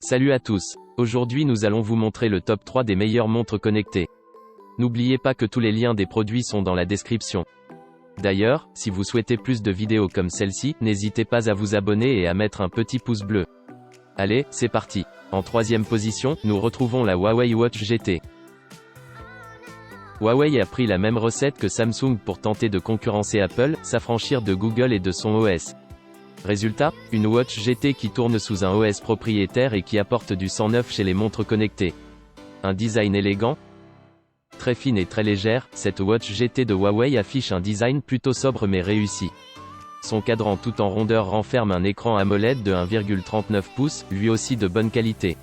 Salut à tous. Aujourd'hui nous allons vous montrer le top 3 des meilleures montres connectées. N'oubliez pas que tous les liens des produits sont dans la description. D'ailleurs, si vous souhaitez plus de vidéos comme celle-ci, n'hésitez pas à vous abonner et à mettre un petit pouce bleu. Allez, c'est parti. En troisième position, nous retrouvons la Huawei Watch GT. Huawei a pris la même recette que Samsung pour tenter de concurrencer Apple, s'affranchir de Google et de son OS. Résultat, une Watch GT qui tourne sous un OS propriétaire et qui apporte du sang neuf chez les montres connectées. Un design élégant, très fine et très légère, cette Watch GT de Huawei affiche un design plutôt sobre mais réussi. Son cadran tout en rondeur renferme un écran AMOLED de 1,39 pouces, lui aussi de bonne qualité.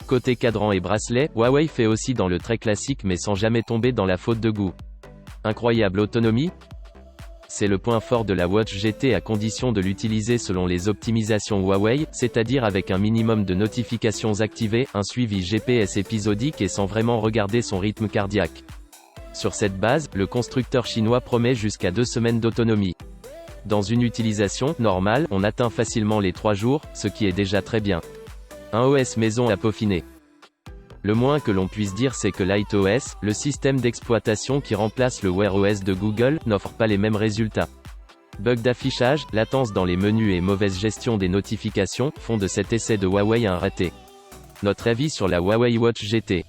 Côté cadran et bracelet, Huawei fait aussi dans le très classique mais sans jamais tomber dans la faute de goût. Incroyable autonomie ? C'est le point fort de la Watch GT à condition de l'utiliser selon les optimisations Huawei, c'est-à-dire avec un minimum de notifications activées, un suivi GPS épisodique et sans vraiment regarder son rythme cardiaque. Sur cette base, le constructeur chinois promet jusqu'à 2 semaines d'autonomie. Dans une utilisation normale, on atteint facilement les 3 jours, ce qui est déjà très bien. Un OS maison à peaufiner. Le moins que l'on puisse dire c'est que LightOS, le système d'exploitation qui remplace le Wear OS de Google, n'offre pas les mêmes résultats. Bugs d'affichage, latence dans les menus et mauvaise gestion des notifications, font de cet essai de Huawei un raté. Notre avis sur la Huawei Watch GT.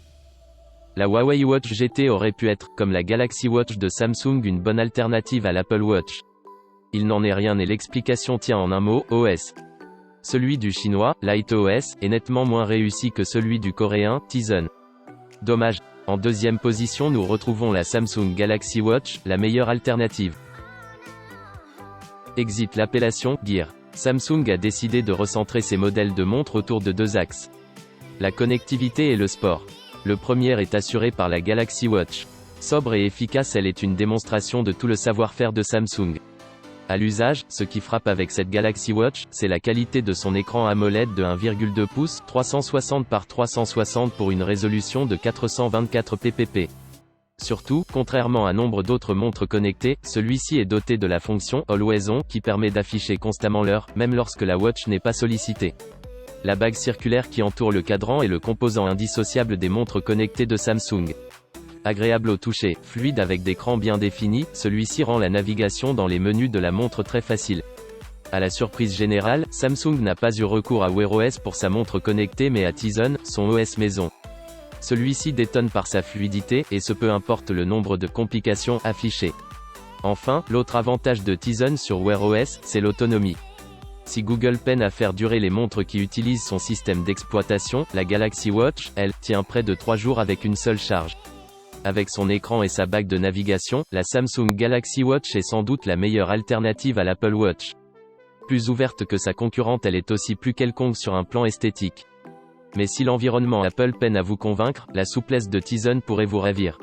La Huawei Watch GT aurait pu être, comme la Galaxy Watch de Samsung, une bonne alternative à l'Apple Watch. Il n'en est rien et l'explication tient en un mot, OS. Celui du chinois, LightOS, est nettement moins réussi que celui du coréen, Tizen. Dommage. En deuxième position nous retrouvons la Samsung Galaxy Watch, la meilleure alternative. Exit l'appellation « Gear ». Samsung a décidé de recentrer ses modèles de montres autour de 2 axes. La connectivité et le sport. Le premier est assuré par la Galaxy Watch. Sobre et efficace, elle est une démonstration de tout le savoir-faire de Samsung. À l'usage, ce qui frappe avec cette Galaxy Watch, c'est la qualité de son écran AMOLED de 1,2 pouces, 360 par 360 pour une résolution de 424 ppp. Surtout, contrairement à nombre d'autres montres connectées, celui-ci est doté de la fonction Always On qui permet d'afficher constamment l'heure, même lorsque la watch n'est pas sollicitée. La bague circulaire qui entoure le cadran est le composant indissociable des montres connectées de Samsung. Agréable au toucher, fluide avec des crans bien définis, celui-ci rend la navigation dans les menus de la montre très facile. À la surprise générale, Samsung n'a pas eu recours à Wear OS pour sa montre connectée mais à Tizen, son OS maison. Celui-ci détonne par sa fluidité, et ce peu importe le nombre de complications affichées. Enfin, l'autre avantage de Tizen sur Wear OS, c'est l'autonomie. Si Google peine à faire durer les montres qui utilisent son système d'exploitation, la Galaxy Watch, elle, tient près de 3 jours avec une seule charge. Avec son écran et sa bague de navigation, la Samsung Galaxy Watch est sans doute la meilleure alternative à l'Apple Watch. Plus ouverte que sa concurrente, elle est aussi plus quelconque sur un plan esthétique. Mais si l'environnement Apple peine à vous convaincre, la souplesse de Tizen pourrait vous ravir.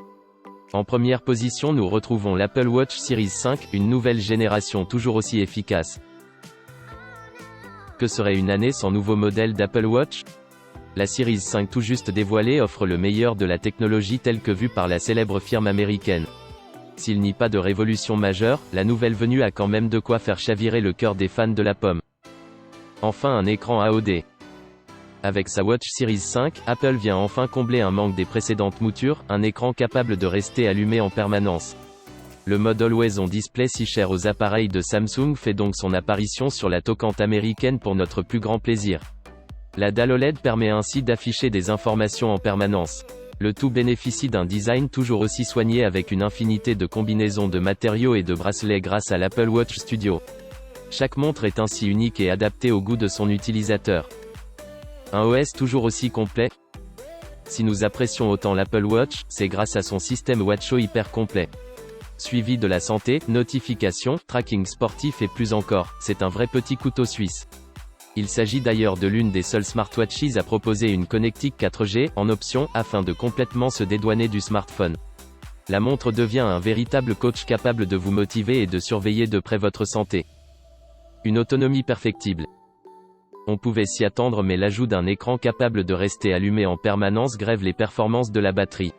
En première position nous retrouvons l'Apple Watch Series 5, une nouvelle génération toujours aussi efficace. Que serait une année sans nouveau modèle d'Apple Watch ? La Series 5 tout juste dévoilée offre le meilleur de la technologie telle que vue par la célèbre firme américaine. S'il n'y a pas de révolution majeure, la nouvelle venue a quand même de quoi faire chavirer le cœur des fans de la pomme. Enfin un écran AOD. Avec sa Watch Series 5, Apple vient enfin combler un manque des précédentes moutures, un écran capable de rester allumé en permanence. Le mode Always On Display si cher aux appareils de Samsung fait donc son apparition sur la toquante américaine pour notre plus grand plaisir. La dalle OLED permet ainsi d'afficher des informations en permanence. Le tout bénéficie d'un design toujours aussi soigné avec une infinité de combinaisons de matériaux et de bracelets grâce à l'Apple Watch Studio. Chaque montre est ainsi unique et adaptée au goût de son utilisateur. Un OS toujours aussi complet. Si nous apprécions autant l'Apple Watch, c'est grâce à son système WatchOS hyper complet. Suivi de la santé, notifications, tracking sportif et plus encore, c'est un vrai petit couteau suisse. Il s'agit d'ailleurs de l'une des seules smartwatches à proposer une connectique 4G, en option, afin de complètement se dédouaner du smartphone. La montre devient un véritable coach capable de vous motiver et de surveiller de près votre santé. Une autonomie perfectible. On pouvait s'y attendre mais l'ajout d'un écran capable de rester allumé en permanence grève les performances de la batterie.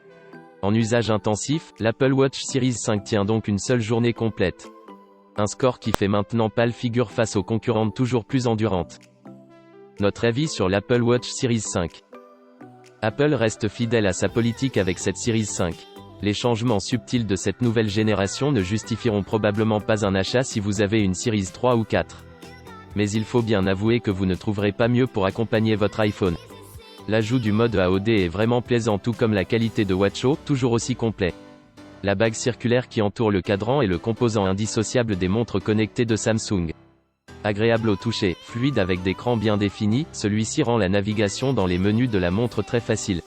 En usage intensif, l'Apple Watch Series 5 tient donc une seule journée complète. Un score qui fait maintenant pâle figure face aux concurrentes toujours plus endurantes. Notre avis sur l'Apple Watch Series 5. Apple reste fidèle à sa politique avec cette Series 5. Les changements subtils de cette nouvelle génération ne justifieront probablement pas un achat si vous avez une Series 3 ou 4. Mais il faut bien avouer que vous ne trouverez pas mieux pour accompagner votre iPhone. L'ajout du mode AOD est vraiment plaisant, tout comme la qualité de WatchOS, toujours aussi complet. La bague circulaire qui entoure le cadran est le composant indissociable des montres connectées de Samsung. Agréable au toucher, fluide avec des crans bien définis, celui-ci rend la navigation dans les menus de la montre très facile.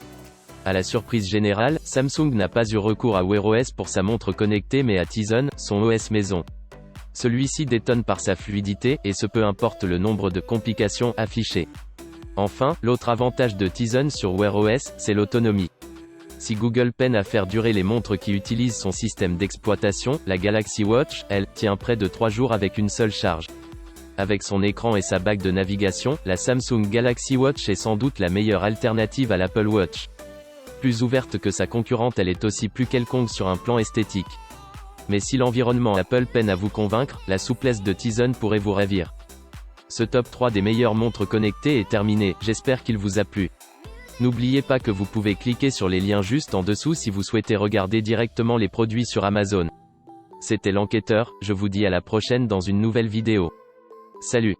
À la surprise générale, Samsung n'a pas eu recours à Wear OS pour sa montre connectée mais à Tizen, son OS maison. Celui-ci détonne par sa fluidité, et ce peu importe le nombre de complications affichées. Enfin, l'autre avantage de Tizen sur Wear OS, c'est l'autonomie. Si Google peine à faire durer les montres qui utilisent son système d'exploitation, la Galaxy Watch, elle, tient près de 3 jours avec une seule charge. Avec son écran et sa bague de navigation, la Samsung Galaxy Watch est sans doute la meilleure alternative à l'Apple Watch. Plus ouverte que sa concurrente, elle est aussi plus quelconque sur un plan esthétique. Mais si l'environnement Apple peine à vous convaincre, la souplesse de Tizen pourrait vous ravir. Ce top 3 des meilleures montres connectées est terminé, j'espère qu'il vous a plu. N'oubliez pas que vous pouvez cliquer sur les liens juste en dessous si vous souhaitez regarder directement les produits sur Amazon. C'était l'enquêteur, je vous dis à la prochaine dans une nouvelle vidéo. Salut!